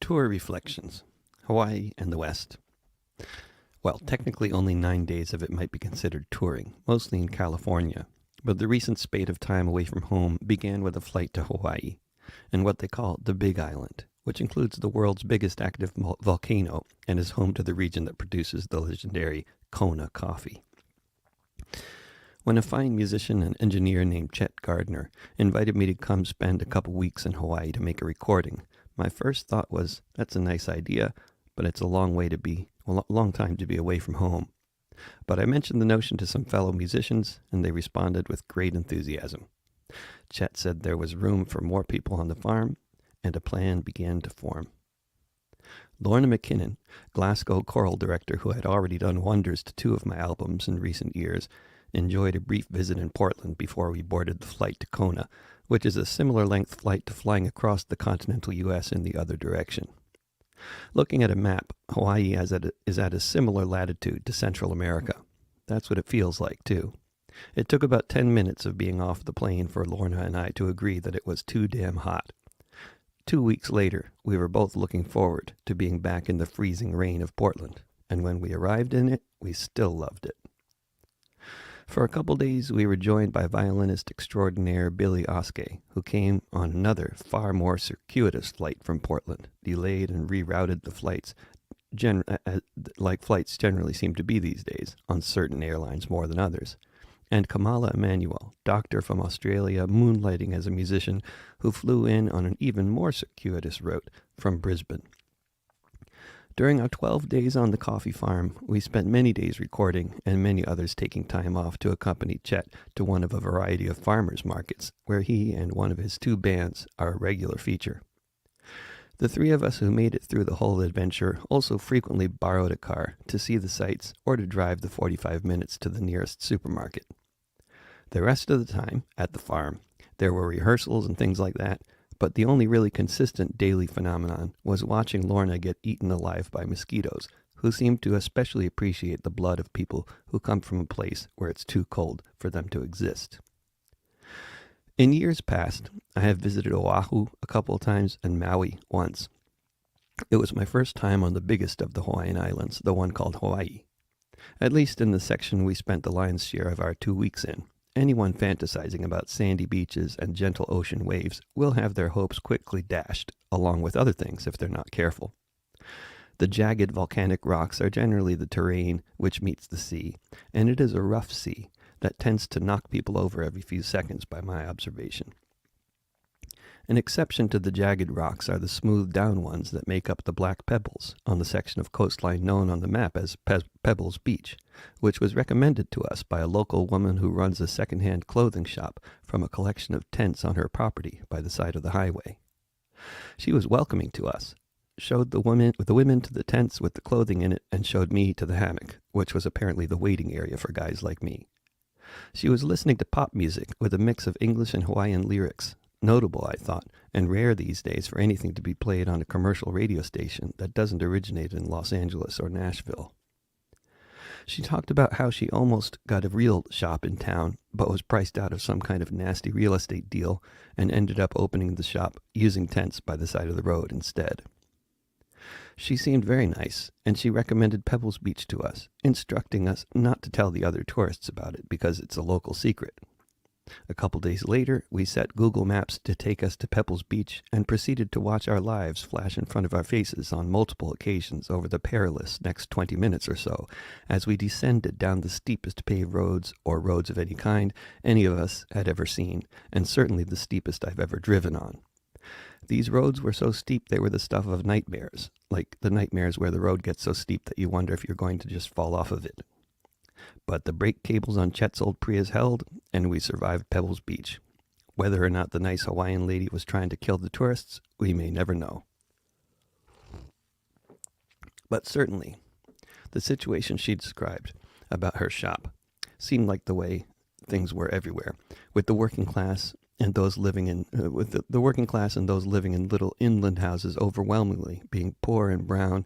Tour Reflections, Hawaii and the West. Well, technically only 9 days of it might be considered touring, mostly in California, but the recent spate of time away from home began with a flight to Hawaii, and what they call the Big Island, which includes the world's biggest active volcano and is home to the region that produces the legendary Kona coffee. When a fine musician and engineer named Chet Gardner invited me to come spend a couple weeks in Hawaii to make a recording, my first thought was, that's a nice idea, but it's a long time to be away from home. But I mentioned the notion to some fellow musicians, and they responded with great enthusiasm. Chet said there was room for more people on the farm, and a plan began to form. Lorna McKinnon, Glasgow choral director who had already done wonders to 2 of my albums in recent years, enjoyed a brief visit in Portland before we boarded the flight to Kona, which is a similar length flight to flying across the continental U.S. in the other direction. Looking at a map, Hawaii is at a similar latitude to Central America. That's what it feels like, too. It took about 10 minutes of being off the plane for Lorna and I to agree that it was too damn hot. 2 weeks later, we were both looking forward to being back in the freezing rain of Portland, and when we arrived in it, we still loved it. For a couple days, we were joined by violinist extraordinaire Billy Oskey, who came on another, far more circuitous flight from Portland, delayed and rerouted the flights, like flights generally seem to be these days, on certain airlines more than others, and Kamala Emanuel, doctor from Australia, moonlighting as a musician, who flew in on an even more circuitous route from Brisbane. During our 12 days on the coffee farm, we spent many days recording and many others taking time off to accompany Chet to one of a variety of farmers markets, where he and one of his 2 bands are a regular feature. The 3 of us who made it through the whole adventure also frequently borrowed a car to see the sights or to drive the 45 minutes to the nearest supermarket. The rest of the time, at the farm, there were rehearsals and things like that, but the only really consistent daily phenomenon was watching Lorna get eaten alive by mosquitoes, who seem to especially appreciate the blood of people who come from a place where it's too cold for them to exist. In years past, I have visited Oahu a couple of times and Maui once. It was my first time on the biggest of the Hawaiian Islands, the one called Hawaii. At least in the section we spent the lion's share of our 2 weeks in. Anyone fantasizing about sandy beaches and gentle ocean waves will have their hopes quickly dashed, along with other things if they're not careful. The jagged volcanic rocks are generally the terrain which meets the sea, and it is a rough sea that tends to knock people over every few seconds by my observation. An exception to the jagged rocks are the smoothed down ones that make up the black pebbles on the section of coastline known on the map as Pebbles Beach, which was recommended to us by a local woman who runs a second-hand clothing shop from a collection of tents on her property by the side of the highway. She was welcoming to us, showed the women to the tents with the clothing in it, and showed me to the hammock, which was apparently the waiting area for guys like me. She was listening to pop music with a mix of English and Hawaiian lyrics, notable, I thought, and rare these days for anything to be played on a commercial radio station that doesn't originate in Los Angeles or Nashville. She talked about how she almost got a real shop in town, but was priced out of some kind of nasty real estate deal and ended up opening the shop using tents by the side of the road instead. She seemed very nice, and she recommended Pebbles Beach to us, instructing us not to tell the other tourists about it because it's a local secret. A couple days later, we set Google Maps to take us to Pebbles Beach and proceeded to watch our lives flash in front of our faces on multiple occasions over the perilous next 20 minutes or so as we descended down the steepest paved roads, or roads of any kind, any of us had ever seen, and certainly the steepest I've ever driven on. These roads were so steep they were the stuff of nightmares, like the nightmares where the road gets so steep that you wonder if you're going to just fall off of it. But the brake cables on Chet's old Prius held, and we survived Pebbles Beach. Whether or not the nice Hawaiian lady was trying to kill the tourists, we may never know. But certainly, the situation she described about her shop seemed like the way things were everywhere, with the working class and those living in the working class and those living in little inland houses overwhelmingly being poor and brown,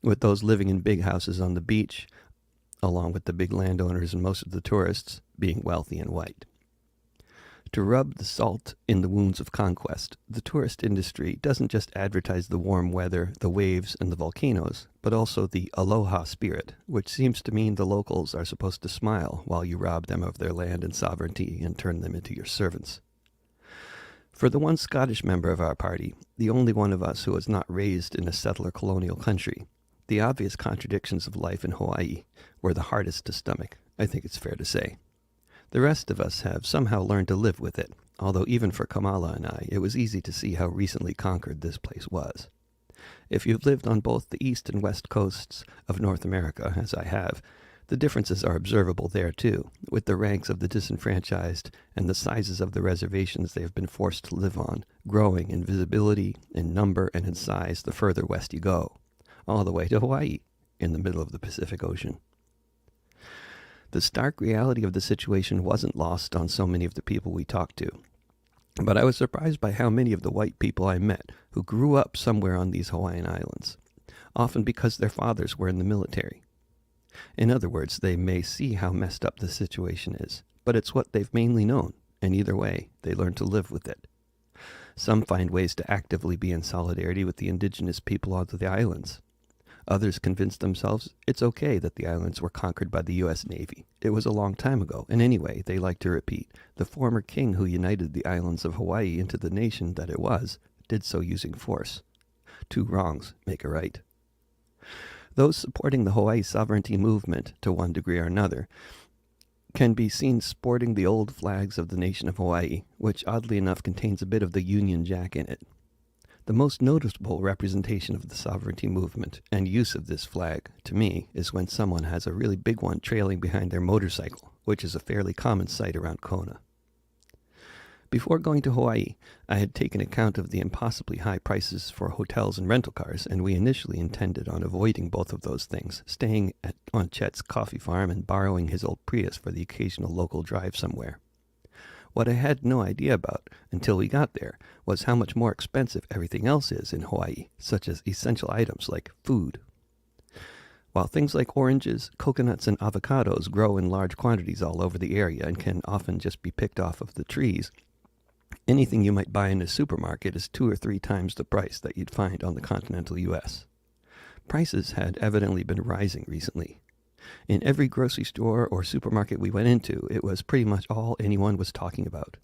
with those living in big houses on the beach, along with the big landowners and most of the tourists being wealthy and white. To rub the salt in the wounds of conquest, the tourist industry doesn't just advertise the warm weather, the waves, and the volcanoes, but also the aloha spirit, which seems to mean the locals are supposed to smile while you rob them of their land and sovereignty and turn them into your servants. For the one Scottish member of our party, the only one of us who was not raised in a settler colonial country, the obvious contradictions of life in Hawaii were the hardest to stomach, I think it's fair to say. The rest of us have somehow learned to live with it, although even for Kamala and I, it was easy to see how recently conquered this place was. If you've lived on both the east and west coasts of North America, as I have, the differences are observable there too, with the ranks of the disenfranchised and the sizes of the reservations they have been forced to live on, growing in visibility, in number, and in size the further west you go, all the way to Hawaii, in the middle of the Pacific Ocean. The stark reality of the situation wasn't lost on so many of the people we talked to, but I was surprised by how many of the white people I met who grew up somewhere on these Hawaiian islands, often because their fathers were in the military. In other words, they may see how messed up the situation is, but it's what they've mainly known, and either way, they learn to live with it. Some find ways to actively be in solidarity with the indigenous people of the islands. Others convince themselves it's okay that the islands were conquered by the U.S. Navy. It was a long time ago, and anyway, they like to repeat, the former king who united the islands of Hawaii into the nation that it was, did so using force. 2 wrongs make a right. Those supporting the Hawaii sovereignty movement, to one degree or another, can be seen sporting the old flags of the nation of Hawaii, which oddly enough contains a bit of the Union Jack in it. The most noticeable representation of the sovereignty movement and use of this flag, to me, is when someone has a really big one trailing behind their motorcycle, which is a fairly common sight around Kona. Before going to Hawaii, I had taken account of the impossibly high prices for hotels and rental cars, and we initially intended on avoiding both of those things, staying on Chet's coffee farm and borrowing his old Prius for the occasional local drive somewhere. What I had no idea about until we got there was how much more expensive everything else is in Hawaii, such as essential items like food. While things like oranges, coconuts, and avocados grow in large quantities all over the area and can often just be picked off of the trees, anything you might buy in a supermarket is 2 or 3 times the price that you'd find on the continental U.S. Prices had evidently been rising recently. In every grocery store or supermarket we went into, it was pretty much all anyone was talking about.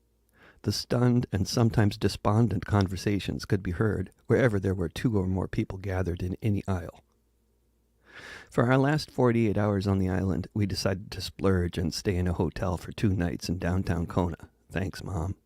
The stunned and sometimes despondent conversations could be heard wherever there were 2 or more people gathered in any aisle. For our last 48 hours on the island, we decided to splurge and stay in a hotel for 2 nights in downtown Kona. Thanks, Mom.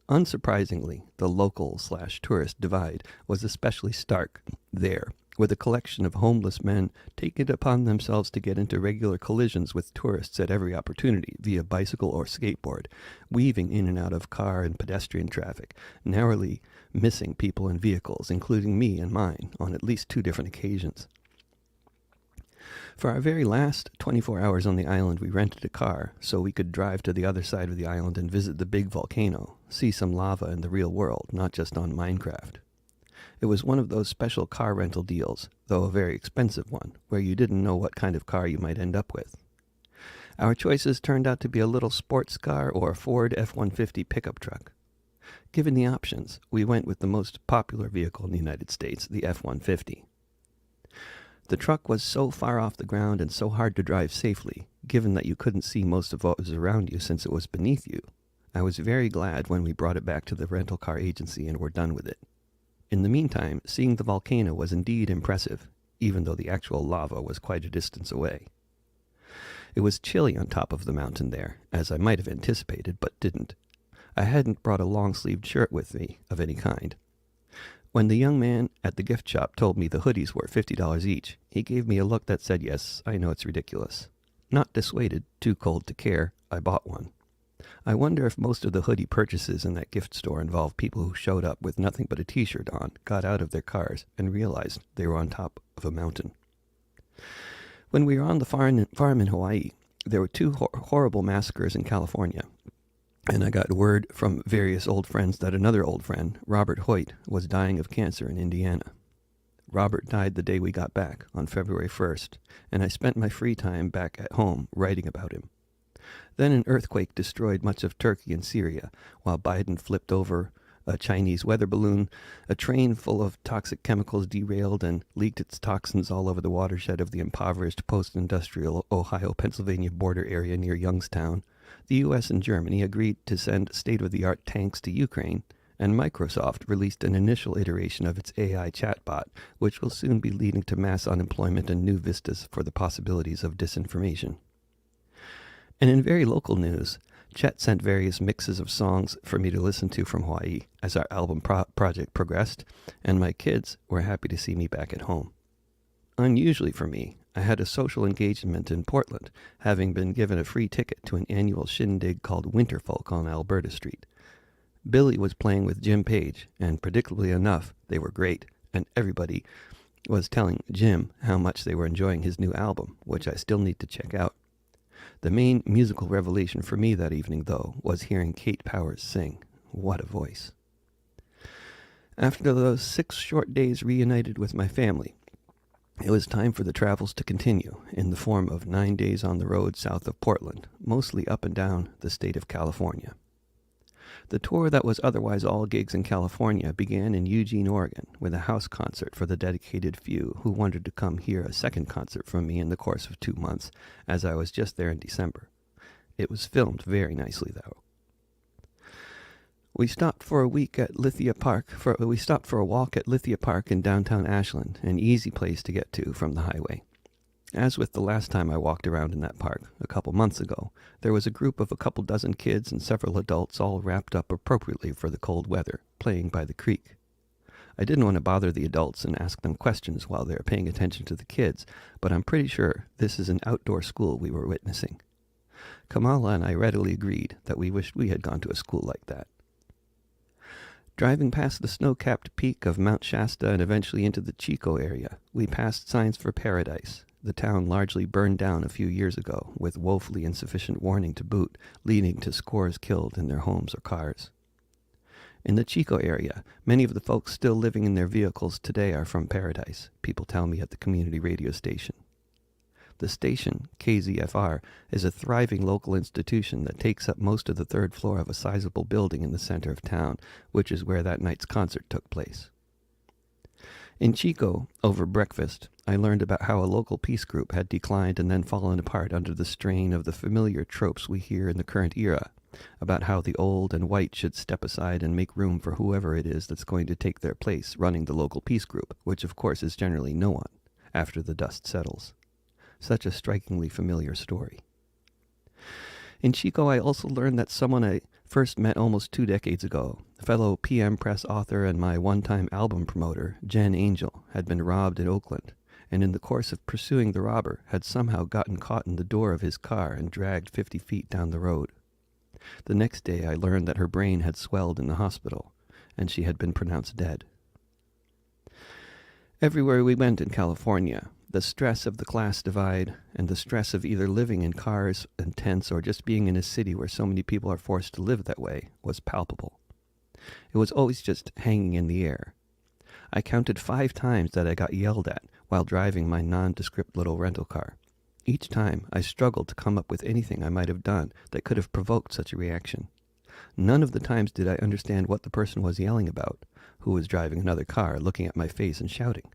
Unsurprisingly, the local/tourist divide was especially stark there, with a collection of homeless men taking it upon themselves to get into regular collisions with tourists at every opportunity via bicycle or skateboard, weaving in and out of car and pedestrian traffic, narrowly missing people and vehicles, including me and mine, on at least 2 different occasions. For our very last 24 hours on the island, we rented a car so we could drive to the other side of the island and visit the big volcano, see some lava in the real world, not just on Minecraft. It was one of those special car rental deals, though a very expensive one, where you didn't know what kind of car you might end up with. Our choices turned out to be a little sports car or a Ford F-150 pickup truck. Given the options, we went with the most popular vehicle in the United States, the F-150. The truck was so far off the ground and so hard to drive safely, given that you couldn't see most of what was around you since it was beneath you. I was very glad when we brought it back to the rental car agency and were done with it. In the meantime, seeing the volcano was indeed impressive, even though the actual lava was quite a distance away. It was chilly on top of the mountain there, as I might have anticipated, but didn't. I hadn't brought a long-sleeved shirt with me of any kind. When the young man at the gift shop told me the hoodies were $50 each, he gave me a look that said, yes, I know it's ridiculous. Not dissuaded, too cold to care, I bought one. I wonder if most of the hoodie purchases in that gift store involved people who showed up with nothing but a t-shirt on, got out of their cars, and realized they were on top of a mountain. When we were on the farm in Hawaii, there were 2 horrible massacres in California, and I got word from various old friends that another old friend, Robert Hoyt, was dying of cancer in Indiana. Robert died the day we got back, on February 1st, and I spent my free time back at home writing about him. Then an earthquake destroyed much of Turkey and Syria, while Biden flipped over a Chinese weather balloon. A train full of toxic chemicals derailed and leaked its toxins all over the watershed of the impoverished post-industrial Ohio-Pennsylvania border area near Youngstown. The U.S. and Germany agreed to send state-of-the-art tanks to Ukraine, and Microsoft released an initial iteration of its AI chatbot, which will soon be leading to mass unemployment and new vistas for the possibilities of disinformation. And in very local news, Chet sent various mixes of songs for me to listen to from Hawaii as our album project progressed, and my kids were happy to see me back at home. Unusually for me, I had a social engagement in Portland, having been given a free ticket to an annual shindig called Winterfolk on Alberta Street. Billy was playing with Jim Page, and predictably enough, they were great, and everybody was telling Jim how much they were enjoying his new album, which I still need to check out. The main musical revelation for me that evening, though, was hearing Kate Powers sing. What a voice. After those 6 short days reunited with my family, it was time for the travels to continue in the form of 9 days on the road south of Portland, mostly up and down the state of California. The tour that was otherwise all gigs in California began in Eugene, Oregon, with a house concert for the dedicated few who wanted to come hear a second concert from me in the course of 2 months, as I was just there in December. It was filmed very nicely, though. We stopped for a walk at Lithia Park in downtown Ashland, an easy place to get to from the highway. As with the last time I walked around in that park, a couple months ago, there was a group of a couple dozen kids and several adults all wrapped up appropriately for the cold weather, playing by the creek. I didn't want to bother the adults and ask them questions while they were paying attention to the kids, but I'm pretty sure this is an outdoor school we were witnessing. Kamala and I readily agreed that we wished we had gone to a school like that. Driving past the snow-capped peak of Mount Shasta and eventually into the Chico area, we passed signs for Paradise, the town largely burned down a few years ago, with woefully insufficient warning to boot, leading to scores killed in their homes or cars. In the Chico area, many of the folks still living in their vehicles today are from Paradise, people tell me at the community radio station. The station, KZFR, is a thriving local institution that takes up most of the 3rd floor of a sizable building in the center of town, which is where that night's concert took place. In Chico, over breakfast, I learned about how a local peace group had declined and then fallen apart under the strain of the familiar tropes we hear in the current era, about how the old and white should step aside and make room for whoever it is that's going to take their place running the local peace group, which of course is generally no one, after the dust settles. Such a strikingly familiar story. In Chico, I also learned that someone I first met almost 2 decades ago, fellow PM Press author and my one-time album promoter, Jen Angel, had been robbed in Oakland, and in the course of pursuing the robber, had somehow gotten caught in the door of his car and dragged 50 feet down the road. The next day I learned that her brain had swelled in the hospital, and she had been pronounced dead. Everywhere we went in California, the stress of the class divide and the stress of either living in cars and tents or just being in a city where so many people are forced to live that way was palpable. It was always just hanging in the air. I counted 5 times that I got yelled at while driving my nondescript little rental car. Each time I struggled to come up with anything I might have done that could have provoked such a reaction. None of the times did I understand what the person was yelling about, who was driving another car, looking at my face and shouting.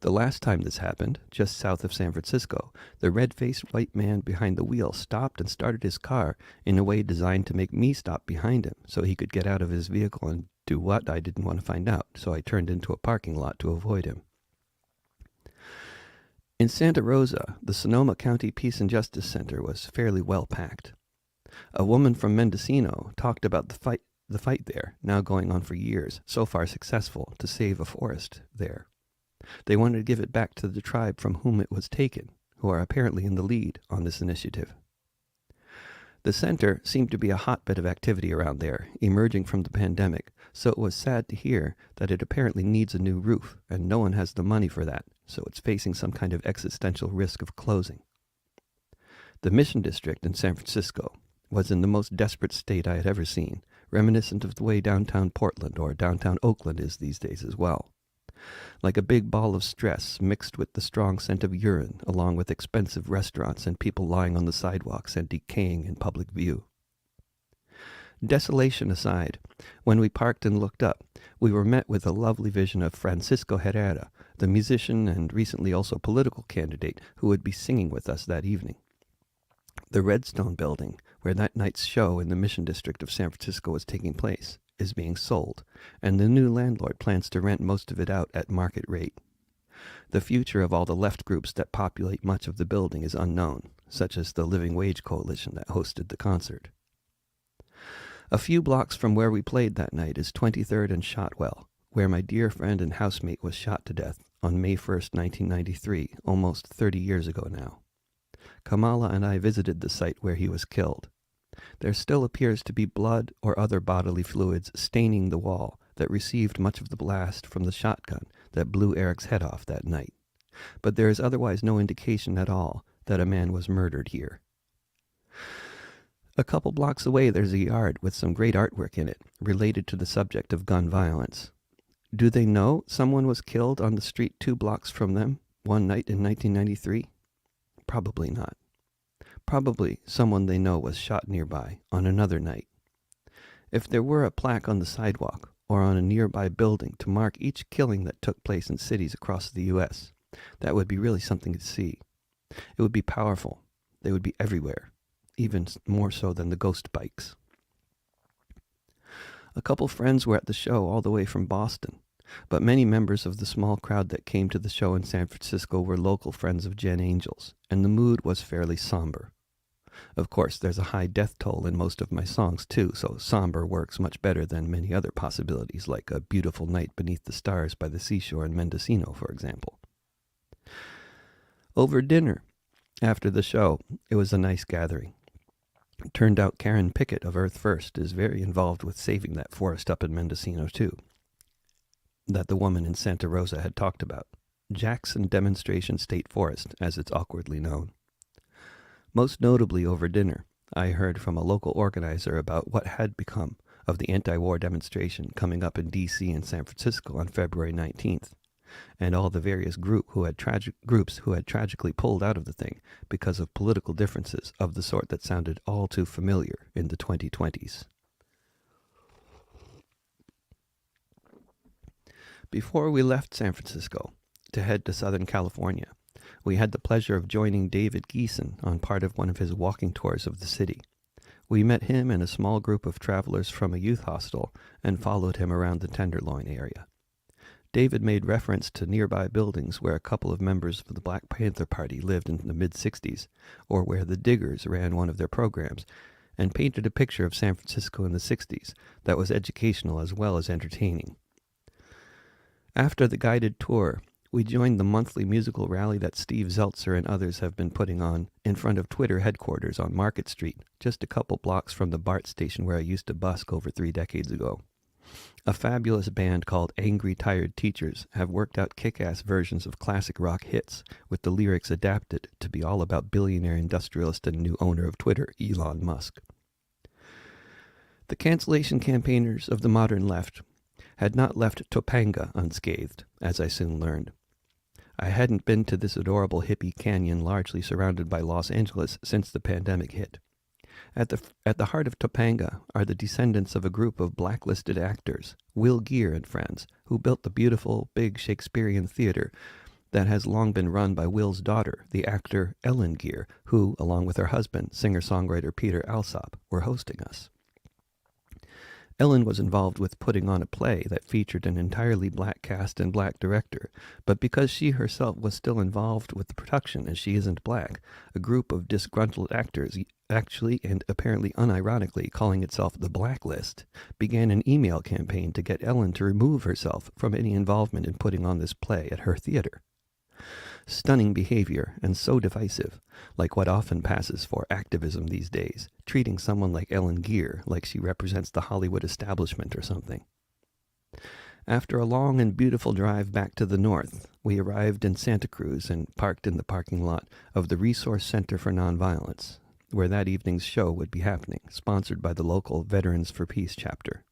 The last time this happened, just south of San Francisco, the red-faced white man behind the wheel stopped and started his car in a way designed to make me stop behind him so he could get out of his vehicle and do what I didn't want to find out, so I turned into a parking lot to avoid him. In Santa Rosa, the Sonoma County Peace and Justice Center was fairly well packed. A woman from Mendocino talked about the fight there, now going on for years, so far successful, to save a forest there. They wanted to give it back to the tribe from whom it was taken, who are apparently in the lead on this initiative. The center seemed to be a hotbed of activity around there, emerging from the pandemic, so it was sad to hear that it apparently needs a new roof, and no one has the money for that, so it's facing some kind of existential risk of closing. The Mission District in San Francisco was in the most desperate state I had ever seen, reminiscent of the way downtown Portland or downtown Oakland is these days as well. like a big ball of stress mixed with the strong scent of urine, along with expensive restaurants and people lying on the sidewalks and decaying in public view. Desolation aside, when we parked and looked up, we were met with a lovely vision of Francisco Herrera, the musician and recently also political candidate who would be singing with us that evening. The Redstone building, where that night's show in the Mission District of San Francisco was taking place, is being sold, and the new landlord plans to rent most of it out at market rate. The future of all the left groups that populate much of the building is unknown, such as the Living Wage Coalition that hosted the concert. A few blocks from where we played that night is 23rd and Shotwell, where my dear friend and housemate was shot to death on May 1st, 1993, almost 30 years ago now. Kamala and I visited the site where he was killed. There still appears to be blood or other bodily fluids staining the wall that received much of the blast from the shotgun that blew Eric's head off that night. But there is otherwise no indication at all that a man was murdered here. A couple blocks away there's a yard with some great artwork in it related to the subject of gun violence. Do they know someone was killed on the street 2 blocks from them one night in 1993? Probably not. Probably someone they know was shot nearby on another night. If there were a plaque on the sidewalk or on a nearby building to mark each killing that took place in cities across the U.S., that would be really something to see. It would be powerful. They would be everywhere, even more so than the ghost bikes. A couple friends were at the show all the way from Boston, but many members of the small crowd that came to the show in San Francisco were local friends of Jen Angel's, and the mood was fairly somber. Of course, there's a high death toll in most of my songs too, so somber works much better than many other possibilities, like A Beautiful Night Beneath the Stars by the Seashore in Mendocino, for example. Over dinner, after the show, it was a nice gathering. It turned out Karen Pickett of Earth First is very involved with saving that forest up in Mendocino too, that the woman in Santa Rosa had talked about. Jackson Demonstration State Forest, as it's awkwardly known. Most notably over dinner, I heard from a local organizer about what had become of the anti-war demonstration coming up in D.C. and San Francisco on February 19th, and all the various groups who had tragically pulled out of the thing because of political differences of the sort that sounded all too familiar in the 2020s. Before we left San Francisco to head to Southern California, we had the pleasure of joining David Geeson on part of one of his walking tours of the city. We met him and a small group of travelers from a youth hostel and followed him around the Tenderloin area. David made reference to nearby buildings where a couple of members of the Black Panther Party lived in the mid-60s, or where the Diggers ran one of their programs, and painted a picture of San Francisco in the 60s that was educational as well as entertaining. After the guided tour, we joined the monthly musical rally that Steve Zeltzer and others have been putting on in front of Twitter headquarters on Market Street, just a couple blocks from the BART station where I used to busk over 3 decades ago. A fabulous band called Angry Tired Teachers have worked out kick-ass versions of classic rock hits, with the lyrics adapted to be all about billionaire industrialist and new owner of Twitter, Elon Musk. The cancellation campaigners of the modern left had not left Topanga unscathed, as I soon learned. I hadn't been to this adorable hippie canyon largely surrounded by Los Angeles since the pandemic hit. At the heart of Topanga are the descendants of a group of blacklisted actors, Will Geer and friends, who built the beautiful, big Shakespearean theater that has long been run by Will's daughter, the actor Ellen Geer, who, along with her husband, singer-songwriter Peter Alsop, were hosting us. Ellen was involved with putting on a play that featured an entirely black cast and black director, but because she herself was still involved with the production as she isn't black, a group of disgruntled actors, actually and apparently unironically calling itself the Blacklist, began an email campaign to get Ellen to remove herself from any involvement in putting on this play at her theater. Stunning behavior, and so divisive, like what often passes for activism these days, treating someone like Ellen Geer like she represents the Hollywood establishment or something. After a long and beautiful drive back to the north, we arrived in Santa Cruz and parked in the parking lot of the Resource Center for Nonviolence, where that evening's show would be happening, sponsored by the local Veterans for Peace chapter.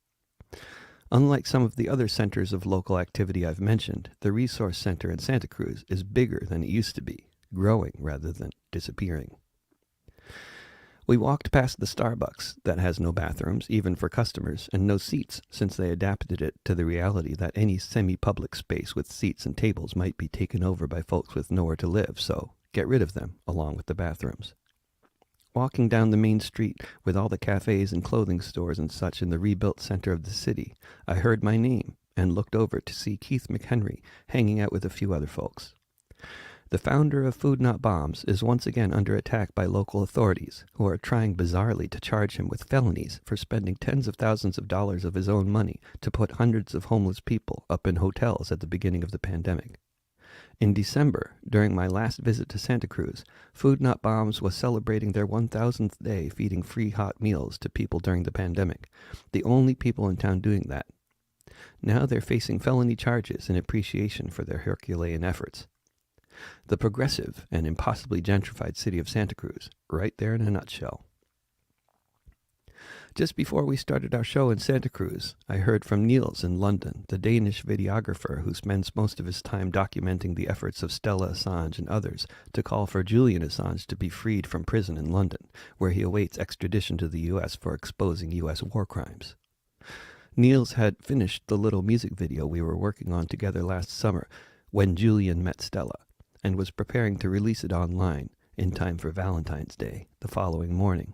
Unlike some of the other centers of local activity I've mentioned, the Resource Center in Santa Cruz is bigger than it used to be, growing rather than disappearing. We walked past the Starbucks that has no bathrooms, even for customers, and no seats, since they adapted it to the reality that any semi-public space with seats and tables might be taken over by folks with nowhere to live, so get rid of them, along with the bathrooms. Walking down the main street with all the cafes and clothing stores and such in the rebuilt center of the city, I heard my name and looked over to see Keith McHenry hanging out with a few other folks. The founder of Food Not Bombs is once again under attack by local authorities, who are trying bizarrely to charge him with felonies for spending tens of thousands of dollars of his own money to put hundreds of homeless people up in hotels at the beginning of the pandemic. In December, during my last visit to Santa Cruz, Food Not Bombs was celebrating their 1,000th day feeding free hot meals to people during the pandemic, the only people in town doing that. Now they're facing felony charges in appreciation for their Herculean efforts. The progressive and impossibly gentrified city of Santa Cruz, right there in a nutshell. Just before we started our show in Santa Cruz, I heard from Niels in London, the Danish videographer who spends most of his time documenting the efforts of Stella Assange and others to call for Julian Assange to be freed from prison in London, where he awaits extradition to the U.S. for exposing U.S. war crimes. Niels had finished the little music video we were working on together last summer, When Julian Met Stella, and was preparing to release it online in time for Valentine's Day the following morning.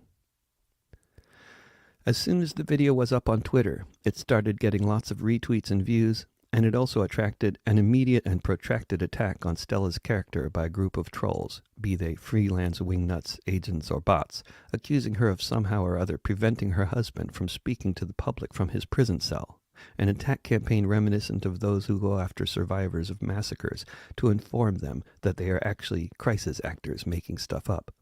As soon as the video was up on Twitter, it started getting lots of retweets and views, and it also attracted an immediate and protracted attack on Stella's character by a group of trolls, be they freelance wingnuts, agents, or bots, accusing her of somehow or other preventing her husband from speaking to the public from his prison cell, an attack campaign reminiscent of those who go after survivors of massacres to inform them that they are actually crisis actors making stuff up.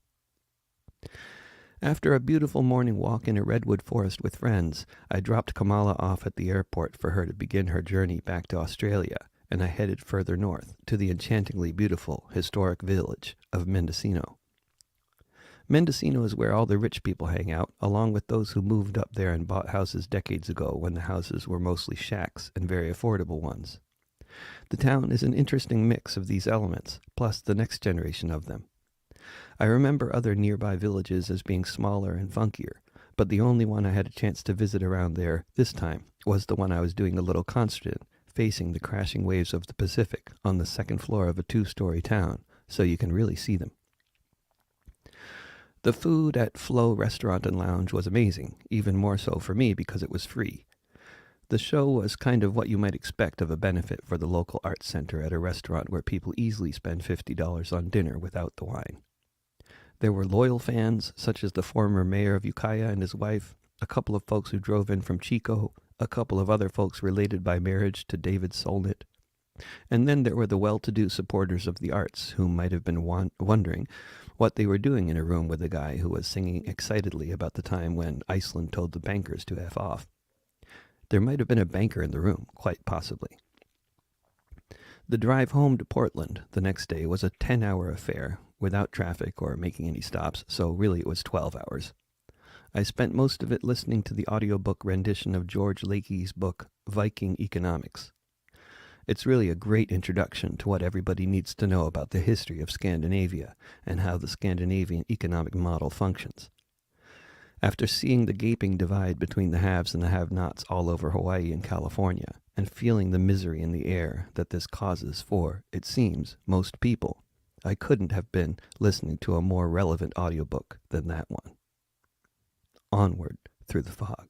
After a beautiful morning walk in a redwood forest with friends, I dropped Kamala off at the airport for her to begin her journey back to Australia, and I headed further north to the enchantingly beautiful historic village of Mendocino. Mendocino is where all the rich people hang out, along with those who moved up there and bought houses decades ago when the houses were mostly shacks and very affordable ones. The town is an interesting mix of these elements, plus the next generation of them. I remember other nearby villages as being smaller and funkier, but the only one I had a chance to visit around there this time was the one I was doing a little concert in, facing the crashing waves of the Pacific on the second floor of a 2-story town, so you can really see them. The food at Flow Restaurant and Lounge was amazing, even more so for me because it was free. The show was kind of what you might expect of a benefit for the local arts center at a restaurant where people easily spend $50 on dinner without the wine. There were loyal fans, such as the former mayor of Ukiah and his wife, a couple of folks who drove in from Chico, a couple of other folks related by marriage to David Solnit. And then there were the well-to-do supporters of the arts who might have been wondering what they were doing in a room with a guy who was singing excitedly about the time when Iceland told the bankers to F off. There might have been a banker in the room, quite possibly. The drive home to Portland the next day was a 10-hour affair, without traffic or making any stops, so really it was 12 hours. I spent most of it listening to the audiobook rendition of George Lakey's book, Viking Economics. It's really a great introduction to what everybody needs to know about the history of Scandinavia and how the Scandinavian economic model functions. After seeing the gaping divide between the haves and the have-nots all over Hawaii and California, and feeling the misery in the air that this causes for, it seems, most people, I couldn't have been listening to a more relevant audiobook than that one. Onward through the fog.